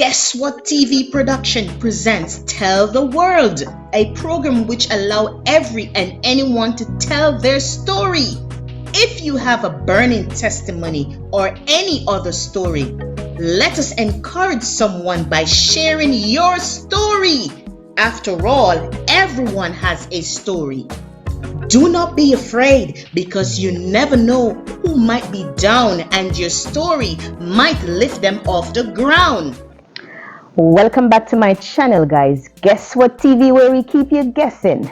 Guess What TV production presents Tell the World, a program which allow every and anyone to tell their story. If you have a burning testimony or any other story, let us encourage someone by sharing your story. After all, everyone has a story. Do not be afraid because you never know who might be down and your story might lift them off the ground. Welcome back to my channel, guys. Guess What TV, where we keep you guessing.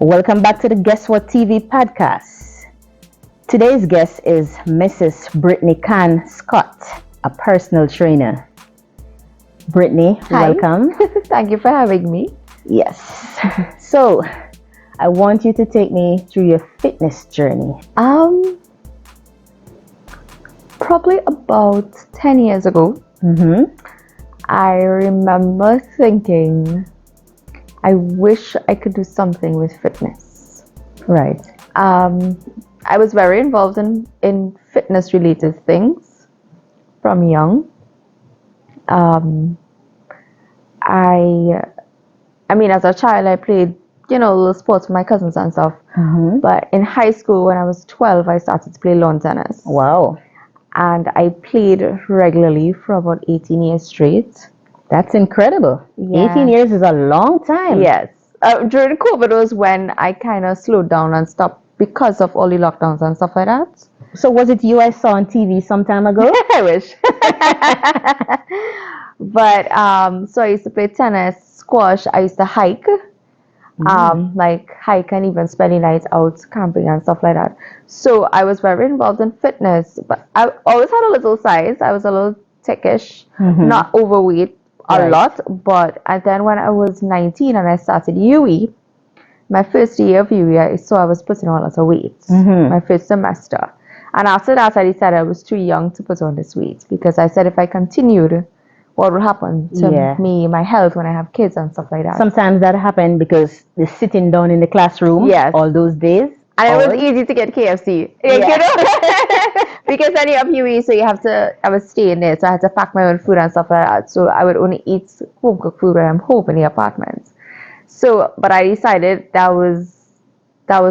Welcome back to the Guess What TV podcast. Today's guest is Mrs. Britney Khan Scott, a personal trainer. Britney, Hi. welcome. Thank you for having me. Yes. So, I want you to take me through your fitness journey. Probably about 10 years ago, I remember thinking, I wish I could do something with fitness. Right. I was very involved in fitness related things from young. I mean, as a child, I played, little sports with my cousins and stuff. But in high school, when I was 12, I started to play lawn tennis. Wow. And I played regularly for about 18 years straight. That's incredible. Yeah. 18 years is a long time. Yes. During COVID was when I kind of slowed down and stopped because of all the lockdowns and stuff like that. So was it you I saw on TV some time ago? I wish. But so I used to play tennis, squash. I used to hike. Like hike and even spend the night out camping and stuff like that. So I was very involved in fitness, but I always had a little size. I was a little thickish, not overweight a lot. But and then when I was 19 and I started UE, my first year of UE, I saw I was putting on a lot of weight. My first semester, and after that, I decided I was too young to put on this weight because I said if I continued, what will happen to me, my health when I have kids and stuff like that. Sometimes that happened because they're sitting down in the classroom all those days. And it was easy to get KFC. Because then you have UE, so I was staying there, so I had to pack my own food and stuff like that. So I would only eat home cooked food when I'm home in the apartment. So, but I decided that was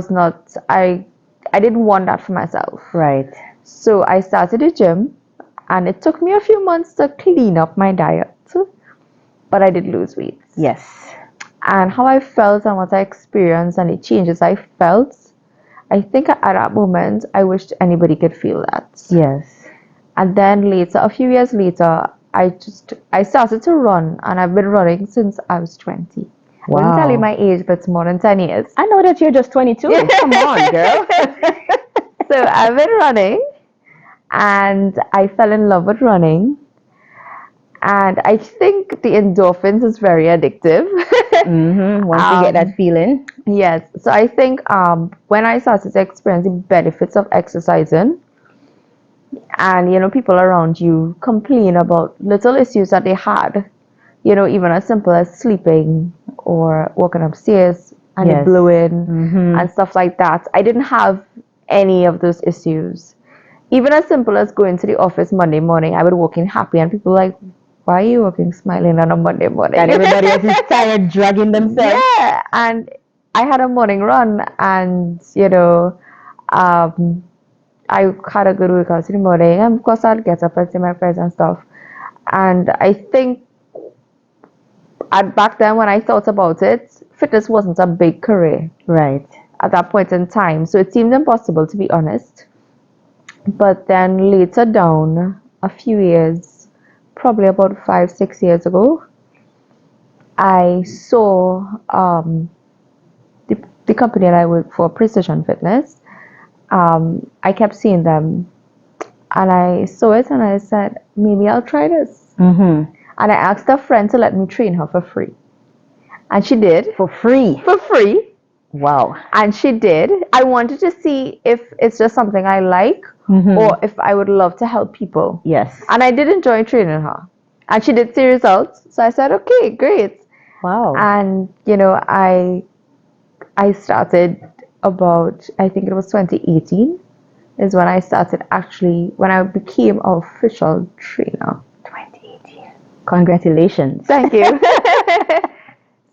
not, I didn't want that for myself. Right. So I started a gym. And it took me a few months to clean up my diet, but I did lose weight. Yes. And how I felt and what I experienced and the changes I felt, I think at that moment, I wished anybody could feel that. Yes. And then later, a few years later, I started to run, and I've been running since I was 20. Wow. I wouldn't tell you my age, but it's more than 10 years. I know that you're just 22. Come on, girl. So I've been running. And I fell in love with running. And I think the endorphins is very addictive. Once you get that feeling. Yes. So I think when I started to experience the benefits of exercising, and people around you complain about little issues that they had, even as simple as sleeping or walking upstairs and it blew in and stuff like that. I didn't have any of those issues. Even as simple as going to the office Monday morning, I would walk in happy and people were like, why are you walking smiling on a Monday morning? And everybody else is tired, dragging themselves. Yeah, and I had a morning run and, I had a good workout in the morning. And of course, I'd get up and see my friends and stuff. And I think back then when I thought about it, fitness wasn't a big career. Right. At that point in time. So it seemed impossible, to be honest. But then later down, a few years, probably about 5-6 years ago, I saw the company that I work for, Precision Fitness. I kept seeing them, and I saw it, and I said, maybe I'll try this. And I asked a friend to let me train her for free, and she did. For free? For free. Wow. And she did. I wanted to see if it's just something I like or if I would love to help people. Yes. And I did enjoy training her. And she did see results. So I said, okay, great. Wow. And, I started about, I think it was 2018 is when I started when I became an official trainer. 2018. Congratulations. Thank you.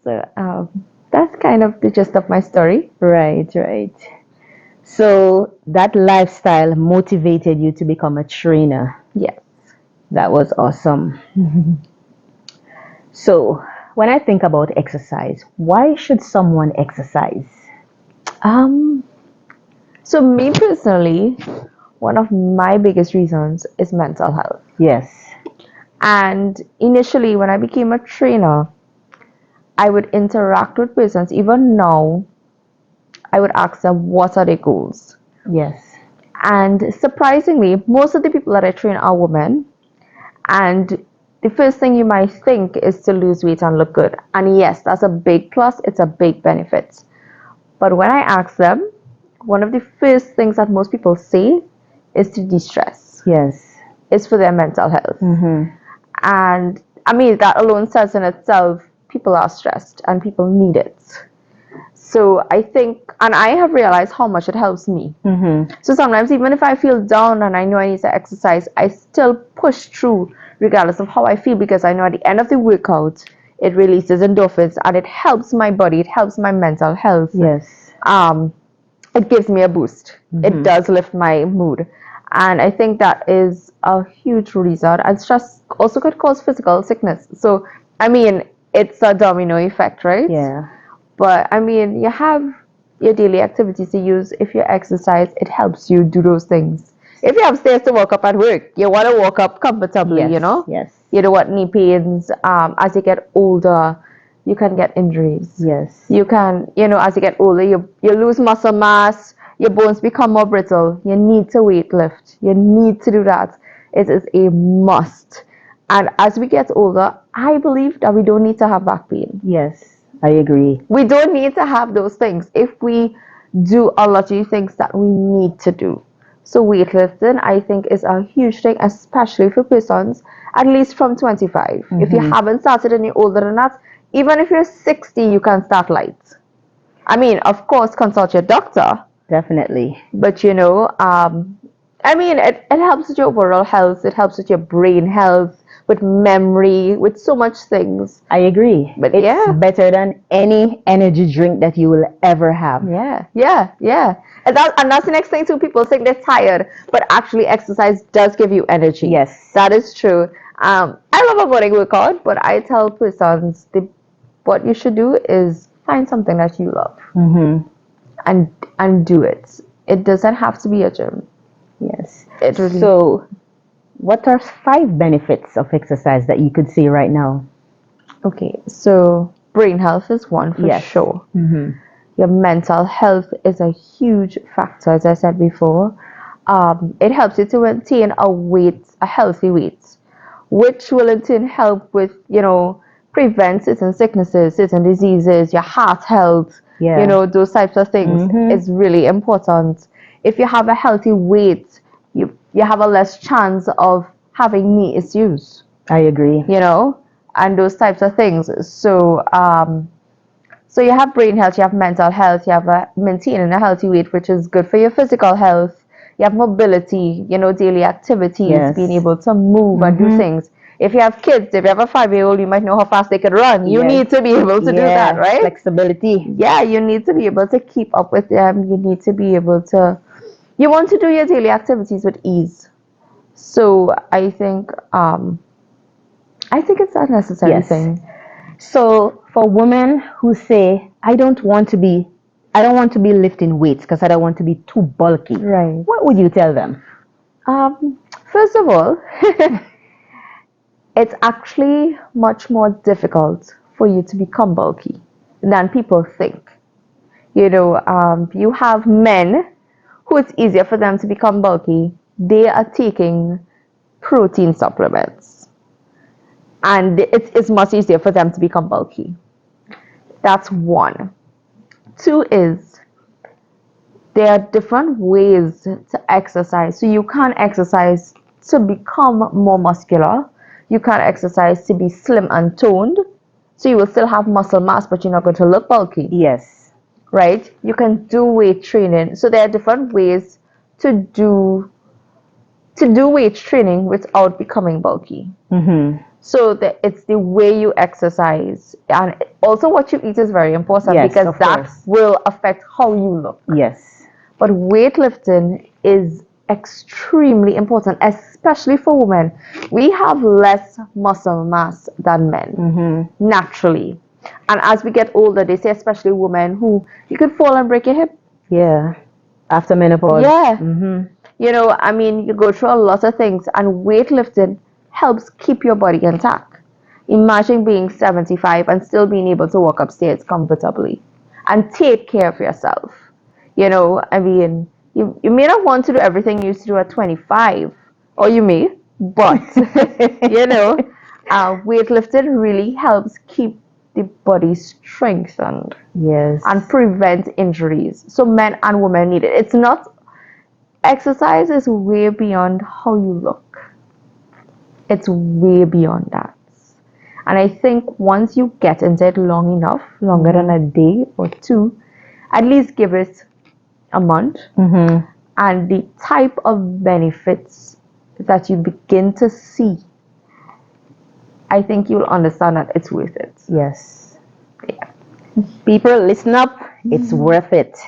So that's kind of the gist of my story. Right, right. So that lifestyle motivated you to become a trainer. Yes. That was awesome. So, when I think about exercise, why should someone exercise? Um, so me personally, one of my biggest reasons is mental health. Yes. And initially, when I became a trainer, I would interact with persons. Even now, I would ask them what are their goals. Yes. And surprisingly, most of the people that I train are women. And the first thing you might think is to lose weight and look good. And yes, that's a big plus, it's a big benefit. But when I ask them, one of the first things that most people say is to de stress, Yes. is for their mental health. And I mean, that alone says in itself, people are stressed and people need it. So I think, and I have realized how much it helps me. So sometimes, even if I feel down and I know I need to exercise, I still push through regardless of how I feel because I know at the end of the workout, it releases endorphins and it helps my body, it helps my mental health. Yes. It gives me a boost. It does lift my mood. And I think that is a huge reason. And stress also could cause physical sickness. So, I mean, it's a domino effect, right? Yeah. But I mean, you have your daily activities to use. If you exercise, it helps you do those things. If you have stairs to walk up at work, you want to walk up comfortably, Yes. you know? Yes. You don't want knee pains. As you get older, you can get injuries. Yes. You can, as you get older, you lose muscle mass, your bones become more brittle. You need to weight lift. You need to do that. It is a must. And as we get older, I believe that we don't need to have back pain. Yes. I agree. We don't need to have those things if we do a lot of things that we need to do. So weightlifting, I think, is a huge thing, especially for persons at least from 25. If you haven't started and you're older than that, even if you're 60, you can start light. I mean, of course, consult your doctor, Definitely. but I mean, it helps with your overall health. It helps with your brain health, with memory, with so much things. I agree. But It's yeah. better than any energy drink that you will ever have. Yeah. And that's the next thing too. People think they're tired, but actually exercise does give you energy. Yes. That is true. I love a morning workout, but I tell persons what you should do is find something that you love and do it. It doesn't have to be a gym. Yes. It really. So, what are 5 benefits of exercise that you could see right now? Okay, so brain health is one for Yes. sure. Your mental health is a huge factor, as I said before. It helps you to maintain a healthy weight, which will in turn help with, prevent certain sicknesses, certain diseases, your heart health, Yeah. those types of things is really important. If you have a healthy weight, you have a less chance of having knee issues, I agree. and those types of things. So you have brain health, you have mental health, you have maintaining a healthy weight, which is good for your physical health. You have mobility, daily activities, Yes. being able to move and do things. If you have kids, if you have a 5-year-old, you might know how fast they could run. You Yes. need to be able to do that, right? Flexibility. Yeah, you need to be able to keep up with them. You need to be able to, you want to do your daily activities with ease. So I think it's a necessary Yes. thing. So, for women who say, I don't want to be lifting weights because I don't want to be too bulky. Right. What would you tell them? First of all, it's actually much more difficult for you to become bulky than people think. You have men who it's easier for them to become bulky. They are taking protein supplements, and it's much easier for them to become bulky. That's one. Two is there are different ways to exercise. So you can exercise to become more muscular. You can exercise to be slim and toned. So you will still have muscle mass, but you're not going to look bulky. Yes. Right? You can do weight training. So there are different ways to do weight training without becoming bulky. So it's the way you exercise, and also what you eat is very important, Yes, because of that course. will affect how you look. Yes. But weightlifting is extremely important, especially for women. We have less muscle mass than men naturally. And as we get older, they say, especially women, who you could fall and break your hip. Yeah. After menopause. Yeah. You know, I mean, you go through a lot of things, and weightlifting helps keep your body intact. Imagine being 75 and still being able to walk upstairs comfortably and take care of yourself. You know, I mean, you may not want to do everything you used to do at 25, or you may, but, you know, weightlifting really helps keep the body strengthened Yes. and prevent injuries. So men and women need it. It's not, exercise is way beyond how you look. It's way beyond that. And I think once you get into it long enough, longer than a day or two, at least give it a month, and the type of benefits that you begin to see, I think you'll understand that it's worth it. Yes. Yeah. People, listen up. It's worth it.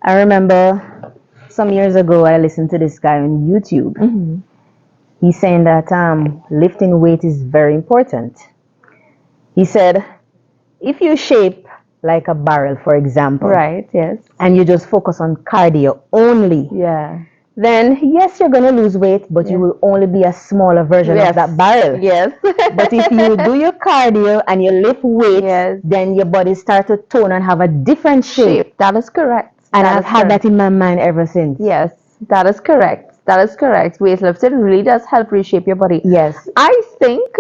I remember some years ago, I listened to this guy on YouTube. He's saying that lifting weight is very important. He said, if you shape like a barrel, for example, Right, yes. and you just focus on cardio only, Yeah. then yes, you're going to lose weight, but you will only be a smaller version of that barrel. Yes. But if you do your cardio and you lift weights, Yes. then your body starts to tone and have a different shape. That is correct. And That I've is had correct. that in my mind ever since. Yes, that is correct. That is correct. Weightlifting really does help reshape your body. Yes. I think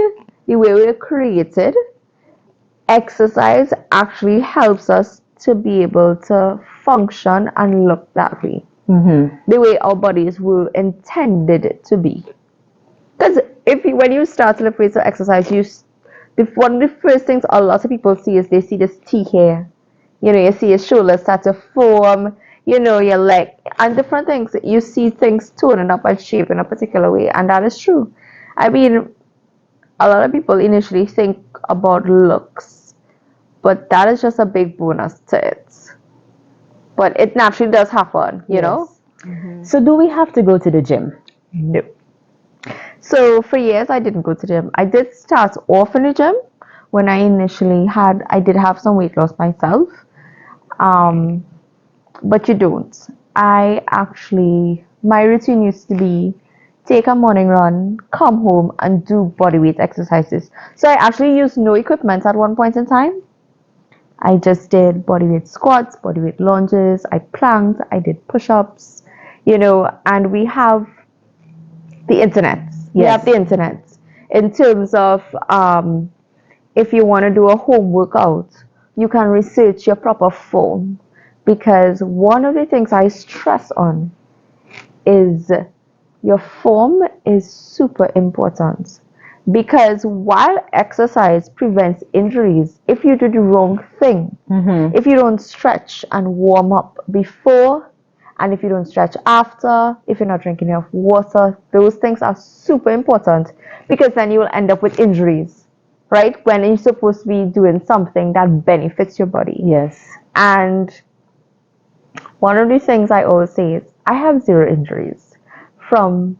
the way we're created, exercise actually helps us to be able to function and look that way. The way our bodies were intended to be. Because when you start to lift weights or exercise, one of the first things a lot of people see is they see this T hair. You know, you see your shoulders start to form, you know, your leg, and different things. You see things toning up and shaping a particular way, and that is true. I mean, a lot of people initially think about looks, but that is just a big bonus to it. But it naturally does happen, you know? So do we have to go to the gym? No. So for years, I didn't go to the gym. I did start off in the gym when I did have some weight loss myself. But you don't. My routine used to be take a morning run, come home, and do bodyweight exercises. So I actually used no equipment at one point in time. I just did bodyweight squats, bodyweight lunges, I planked, I did push ups, you know, and we have the internet. We have the internet in terms of if you want to do a home workout, you can research your proper form, because one of the things I stress on is your form is super important, because while exercise prevents injuries, if you do the wrong thing, if you don't stretch and warm up before, and if you don't stretch after, if you're not drinking enough water, those things are super important, because then you will end up with injuries, right? When you're supposed to be doing something that benefits your body. Yes. And one of the things I always say is I have zero injuries from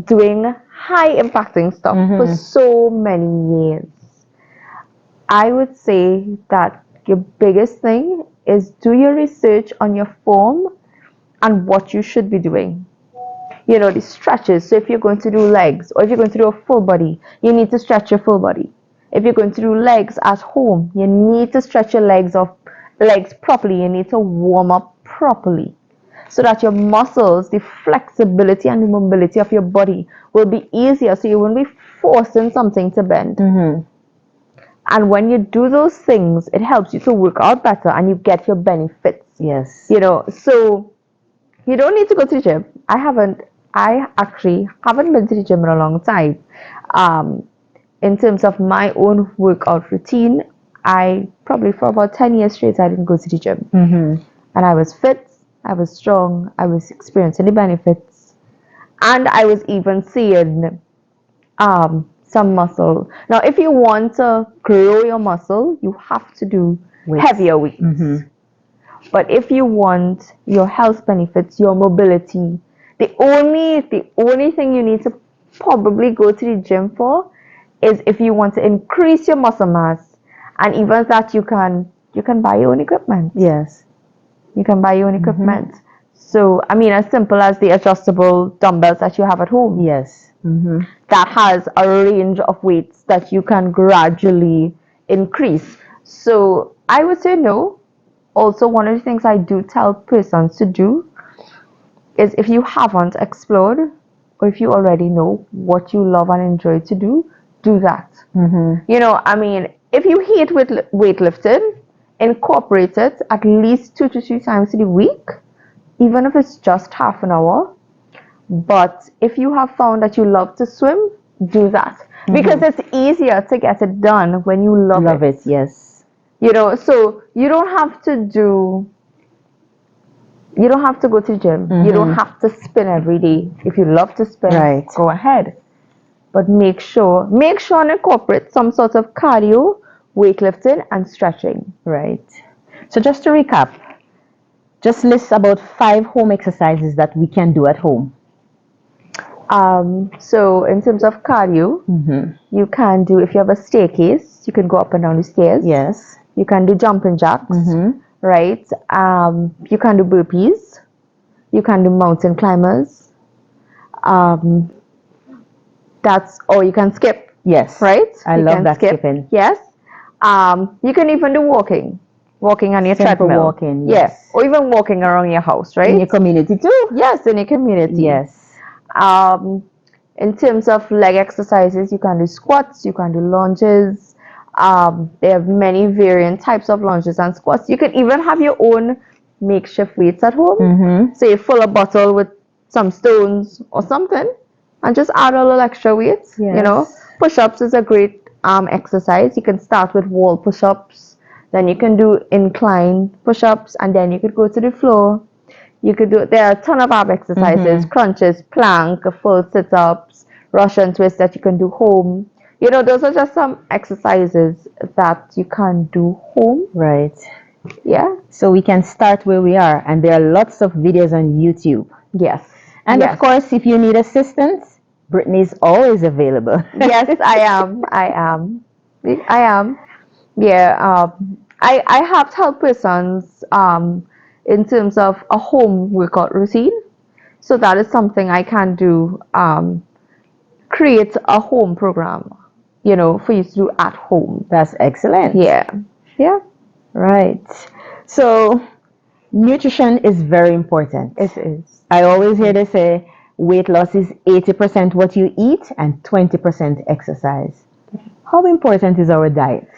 doing high impacting stuff for so many years. I would say that your biggest thing is do your research on your form and what you should be doing. You know, the stretches. So if you're going to do legs, or if you're going to do a full body, you need to stretch your full body. If you're going to do legs at home, you need to stretch your legs properly. You need to warm up properly, so that your muscles, the flexibility and the mobility of your body will be easier, so you won't be forcing something to bend. And when you do those things, it helps you to work out better and you get your benefits. Yes. You know, so you don't need to go to the gym. I actually haven't been to the gym in a long time. In terms of my own workout routine, I probably for about 10 years straight, I didn't go to the gym. And I was fit, I was strong, I was experiencing the benefits, and I was even seeing some muscle. Now, if you want to grow your muscle, you have to do Weights. heavier weights. But if you want your health benefits, your mobility, the only thing you need to probably go to the gym for is if you want to increase your muscle mass, and even that you can buy your own equipment. Yes. You can buy your own equipment. So I mean, as simple as the adjustable dumbbells that you have at home. Yes. That has a range of weights that you can gradually increase. So I would say no. Also, one of the things I do tell persons to do is, if you haven't explored, or if you already know what you love and enjoy to do that. You know, I mean, if you hate weightlifting, incorporate it at least 2 to 3 times a week, even if it's just half an hour. But if you have found that you love to swim, do that. Because it's easier to get it done when you love it. Yes. You know, so you don't have to go to the gym. You don't have to spin every day. If you love to spin, go ahead. But make sure and incorporate some sort of cardio, weightlifting, and stretching. Right. So just to recap, just list about 5 home exercises that we can do at home. So in terms of cardio, you can do, if you have a staircase, you can go up and down the stairs. Yes. You can do jumping jacks, right? You can do burpees. You can do mountain climbers. Or you can skip. Yes. Right? I love that skipping. Yes. You can even do walking on your Simple treadmill. walking. Yes. Or even walking around your house, right? In your community too. Yes, in your community. Yes. In terms of leg exercises, you can do squats, you can do lunges. They have many variant types of lunges and squats. You can even have your own makeshift weights at home. So you fill a bottle with some stones or something, and just add a little extra weight. Yes. You know, push-ups is a great exercise. You can start with wall push-ups, then you can do incline push-ups, and then you could go to the floor. You could do, there are a ton of ab exercises, crunches, plank, full sit-ups, Russian twist that you can do home. You know, those are just some exercises that you can do home. Right. Yeah. So we can start where we are, and there are lots of videos on YouTube. Yes. And of course, if you need assistance, Britney is always available. Yes, I am. Yeah. I have helped persons in terms of a home workout routine. So that is something I can do. Create a home program, you know, for you to do at home. That's excellent. Yeah. Right. So nutrition is very important. It is. I always hear they say weight loss is 80% what you eat and 20% exercise. How important is our diet?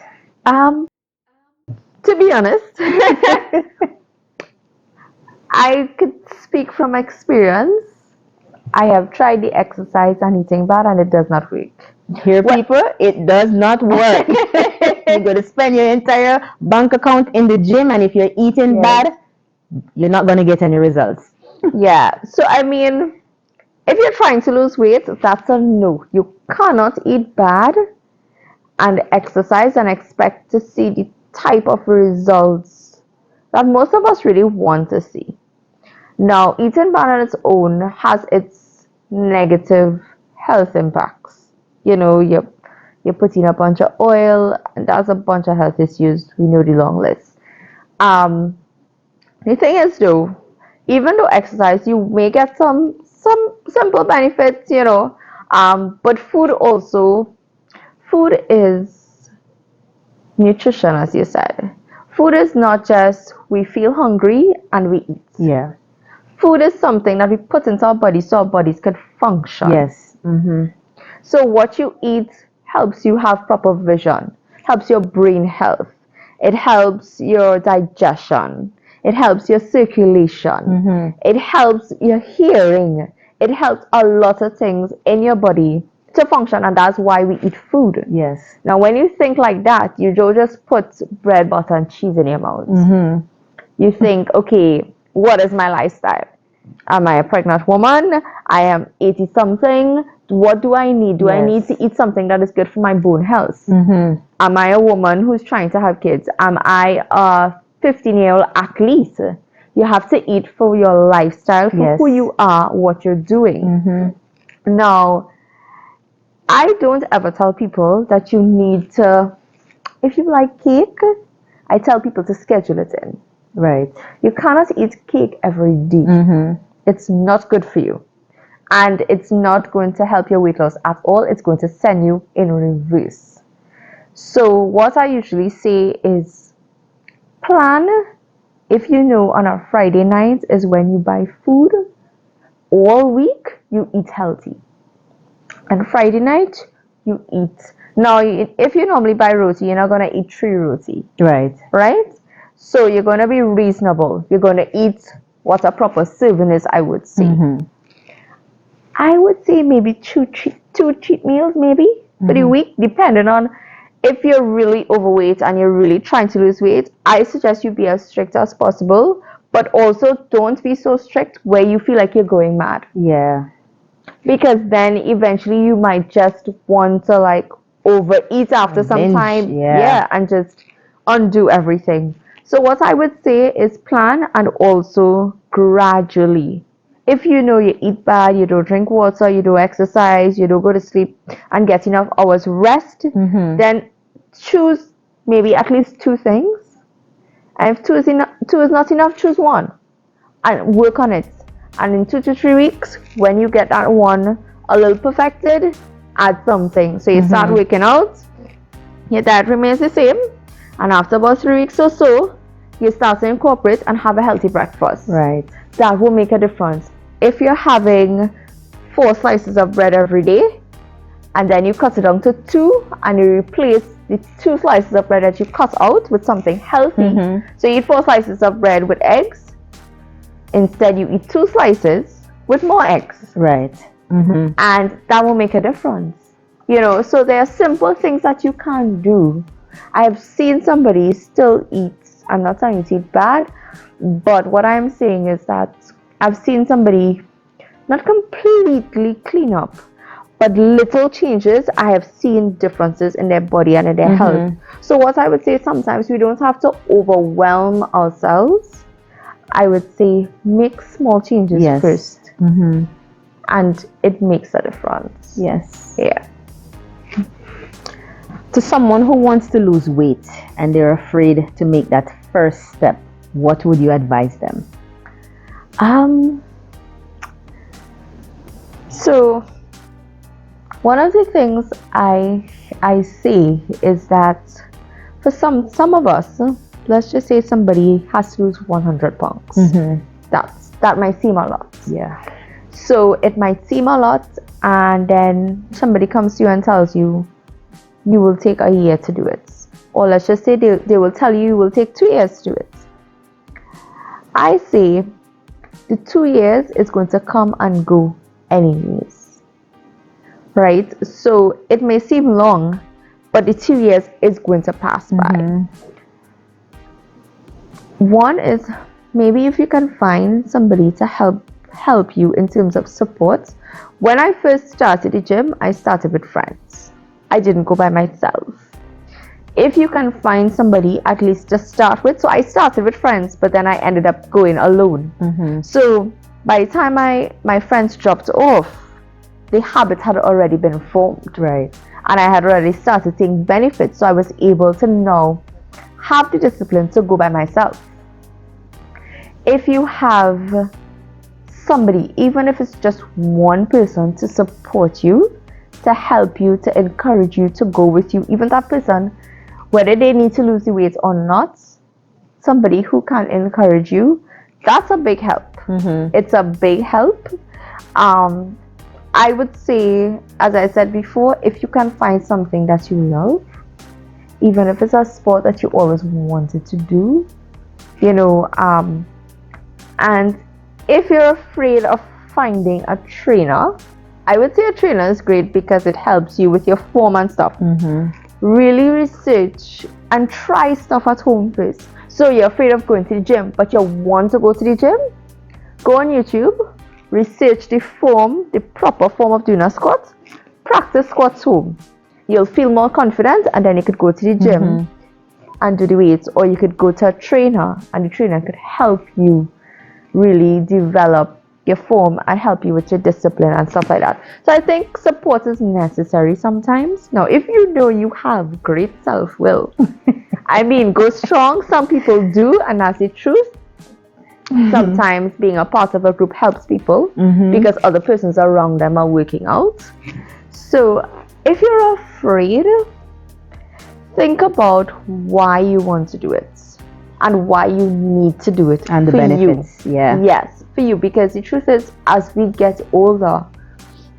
To be honest, I could speak from experience. I have tried the exercise and eating bad, and it does not work. Here, people, it does not work. You're going to spend your entire bank account in the gym, and if you're eating bad, you're not going to get any results. Yeah. So, I mean, if you're trying to lose weight, that's a no. You cannot eat bad and exercise and expect to see the type of results that most of us really want to see. Now, eating bad on its own has its negative health impacts. You know, you're putting a bunch of oil, and that's a bunch of health issues. We know the long list. The thing is, though, even though exercise, you may get some simple benefits, you know. But food is nutrition, as you said. Food is not just we feel hungry and we eat. Yeah. Food is something that we put into our bodies so our bodies can function. Yes. So what you eat helps you have proper vision, helps your brain health. It helps your digestion. It helps your circulation. It helps your hearing. It helps a lot of things in your body to function, and that's why we eat food. Yes. Now, when you think like that, you don't just put bread, butter, and cheese in your mouth. You think, okay, what is my lifestyle? Am I a pregnant woman? I am 80 something. What do I need? Do I Yes. need to eat something that is good for my bone health? Mm-hmm. Am I a woman who's trying to have kids? Am I a 15-year-old athlete? You have to eat for your lifestyle, for Yes. who you are, what you're doing. Mm-hmm. Now, I don't ever tell people that you need to, if you like cake, I tell people to schedule it in. Right. You cannot eat cake every day. Mm-hmm. It's not good for you. And it's not going to help your weight loss at all. It's going to send you in reverse. So what I usually say is plan. If you know on a Friday night is when you buy food, all week you eat healthy. And Friday night you eat. Now, if you normally buy roti, you're not going to eat 3 roti. Right. Right? So you're going to be reasonable. You're going to eat what a proper serving is, I would say. Mm-hmm. I would say maybe two cheat meals maybe for the week, depending on if you're really overweight and you're really trying to lose weight. I suggest you be as strict as possible, but also don't be so strict where you feel like you're going mad. Yeah. Because then eventually you might just want to like overeat after some Binge, time. yeah. And just undo everything. So what I would say is plan and also gradually. If you know you eat bad, you don't drink water, you don't exercise, you don't go to sleep and get enough hours rest, then choose maybe at least 2 things. And if two is not enough, choose one and work on it. And in 2 to 3 weeks, when you get that one a little perfected, add something. So you start working out, your diet remains the same, and after about 3 weeks or so, you start to incorporate and have a healthy breakfast. Right. That will make a difference. If you're having 4 slices of bread every day, and then you cut it down to 2, and you replace the 2 slices of bread that you cut out with something healthy. So you eat 4 slices of bread with eggs. Instead, you eat 2 slices with more eggs. Right. And that will make a difference. You know, so there are simple things that you can do. I have seen somebody still eat. I'm not saying you eat bad, but what I'm saying is that I've seen somebody not completely clean up, but little changes. I have seen differences in their body and in their health. So what I would say, sometimes we don't have to overwhelm ourselves. I would say make small changes first, and it makes a difference. Yes. Yeah. To someone who wants to lose weight and they're afraid to make that first step, what would you advise them? So one of the things I say is that for some of us, let's just say somebody has to lose 100 pounds. That might seem a lot. Yeah. So it might seem a lot, and then somebody comes to you and tells you you will take a year to do it. Or let's just say they will tell you will take 2 years to do it. I say the 2 years is going to come and go anyways. Right? So it may seem long, but the 2 years is going to pass by. One is maybe if you can find somebody to help you in terms of support. When I first started the gym, I started with friends. I didn't go by myself. If you can find somebody at least to start with, so I started with friends, but then I ended up going alone. So by the time my friends dropped off, the habit had already been formed. Right. And I had already started seeing benefits, so I was able to now have the discipline to go by myself. If you have somebody, even if it's just one person to support you, to help you, to encourage you, to go with you, even that person, whether they need to lose the weight or not, somebody who can encourage you, that's a big help. It's a big help. I would say, as I said before, if you can find something that you love, even if it's a sport that you always wanted to do, you know, and if you're afraid of finding a trainer, I would say a trainer is great because it helps you with your form and stuff. Really research and try stuff at home first. So you're afraid of going to the gym, but you want to go to the gym? Go on YouTube, research the proper form of doing a squat, practice squats home. You'll feel more confident, and then you could go to the gym and do the weights, or you could go to a trainer, and the trainer could help you really develop your form and help you with your discipline and stuff like that. So I think support is necessary sometimes. Now, if you know you have great self-will, I mean, go strong. Some people do, and that's the truth. Sometimes being a part of a group helps people because other persons around them are working out. So if you're afraid, think about why you want to do it and why you need to do it, and the benefits. Yes, for you, because the truth is, as we get older,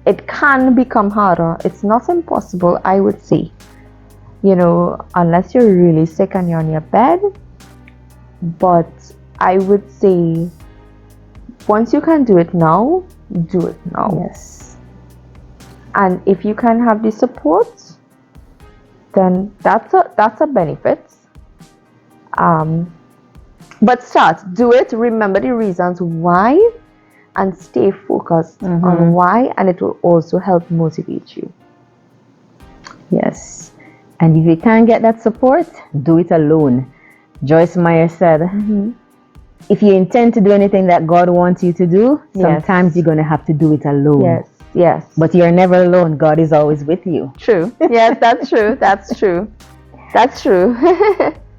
it can become harder. It's not impossible, I would say, unless you're really sick and you're on your bed. But I would say once you can do it now, do it now. Yes. And if you can have the support, then that's a benefit. But do it, remember the reasons why, and stay focused on why, and it will also help motivate you. Yes. And if you can't get that support, do it alone. Joyce Meyer said, if you intend to do anything that God wants you to do, sometimes you're going to have to do it alone. Yes. But you're never alone. God is always with you. True. Yes, that's true. That's true.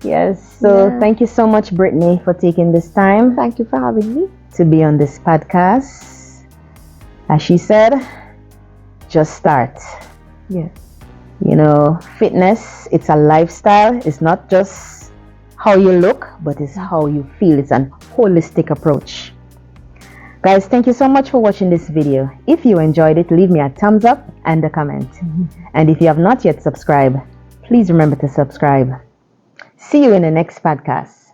Yes. So thank you so much, Britney, for taking this time. Thank you for having me to be on this podcast. As she said, just start. Yes. Fitness, it's a lifestyle. It's not just how you look, but it's how you feel. It's an holistic approach. Guys, thank you so much for watching this video. If you enjoyed it, leave me a thumbs up and a comment. And if you have not yet subscribed, please remember to subscribe. See you in the next podcast.